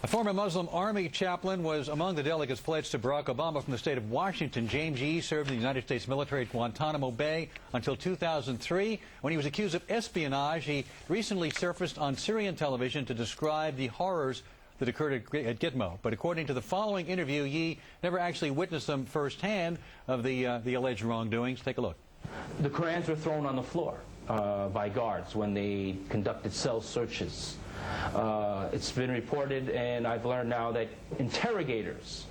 A former Muslim army chaplain was among the delegates pledged to Barack Obama from the state of Washington. James Yee served in the United States military at Guantanamo Bay until 2003. When he was accused of espionage, he recently surfaced on Syrian television to describe the horrors that occurred at Gitmo. But according to the following interview, Yee never actually witnessed them firsthand of the alleged wrongdoings. Take a look. The Korans were thrown on the floor by guards when they conducted cell searches. It's been reported, and I've learned now that interrogators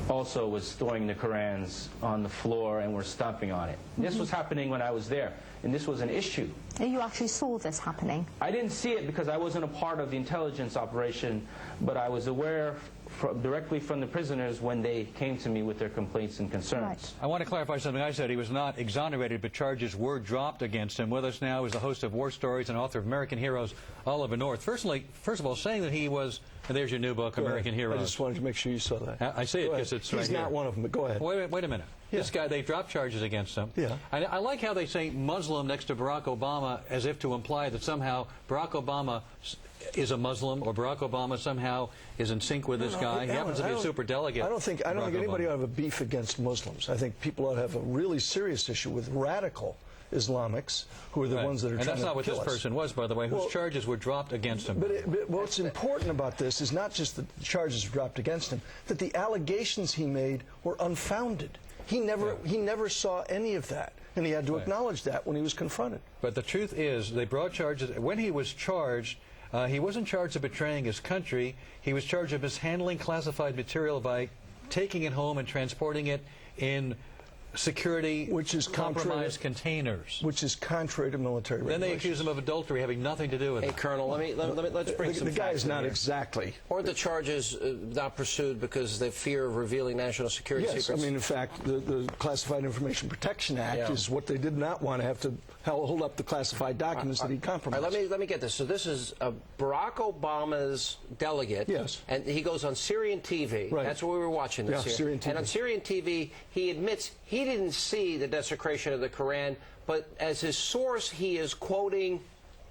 also was throwing the Korans on the floor and were stomping on it. This was happening when I was there, and this was an issue. And you actually saw this happening? I didn't see it because I wasn't a part of the intelligence operation, but I was aware directly from the prisoners when they came to me with their complaints and concerns. Right. I want to clarify something I said. He was not exonerated, but charges were dropped against him. With us now is the host of War Stories and author of American Heroes, Oliver North. First of all, saying that he was, and there's your new book, American Heroes. I just wanted to make sure you saw that. I see it because it's right here. He's not one of them, but go ahead. Wait a minute. Yeah. This guy, they dropped charges against him. Yeah. I like how they say Muslim next to Barack Obama as if to imply that somehow Barack Obama is a Muslim or Barack Obama somehow is in sync with this guy. He happens to be a super delegate. I don't think anybody ought to have a beef against Muslims. I think people ought to have a really serious issue with radical Islamics, who are the ones that are trying to kill us. And that's not what this person was, by the way, whose charges were dropped against him. But what's important about this is not just that the charges were dropped against him, that the allegations he made were unfounded. He never saw any of that, and he had to acknowledge that when he was confronted. But the truth is, they brought charges. When he was charged, he wasn't charged of betraying his country. He was charged of mishandling classified material by taking it home and transporting it in security compromised containers. Which is contrary to military regulations. Then they accuse him of adultery having nothing to do with it. Hey, Colonel, let's bring some facts. The guy is not here. exactly. Or the charges not pursued because they fear of revealing national security secrets? Yes, I mean, in fact, the Classified Information Protection Act is what they did not want to have to hold up the classified documents that he compromised. Let me get this. So this is Barack Obama's delegate. Yes. And he goes on Syrian TV. Right. That's where we were watching this here. Syrian TV. And on Syrian TV, he admits he didn't see the desecration of the Koran, but as his source, he is quoting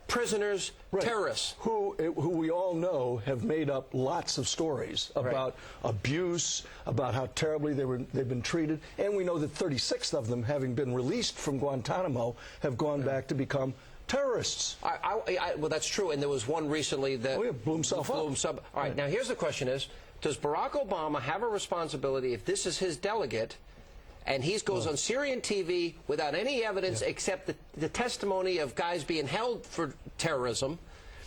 prisoners, terrorists. Who we all know have made up lots of stories about abuse, about how terribly they've been treated, and we know that 36 of them, having been released from Guantanamo, have gone back to become terrorists. Well, that's true, and there was one recently that blew himself up. All right, now here's the question is, does Barack Obama have a responsibility if this is his delegate and he goes on Syrian TV without any evidence except the testimony of guys being held for terrorism,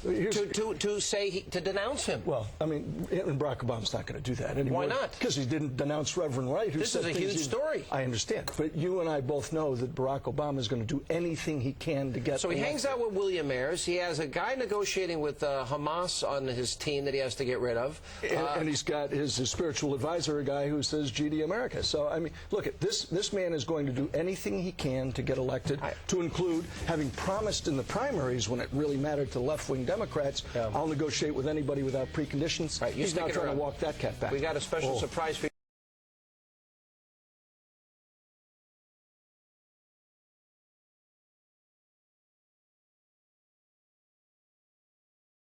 to denounce him? Well, I mean, Barack Obama's not going to do that anymore. Why not? Because he didn't denounce Reverend Wright. This is a huge story. I understand. But you and I both know that Barack Obama is going to do anything he can to get So he hangs out with William Ayers. He has a guy negotiating with Hamas on his team that he has to get rid of. And he's got his spiritual advisor, a guy who says GD America. So, I mean, look, this man is going to do anything he can to get elected, to include having promised in the primaries when it really mattered to left-wing Democrats, I'll negotiate with anybody without preconditions. Right, he's now trying to walk that cat back. We got a special surprise for you.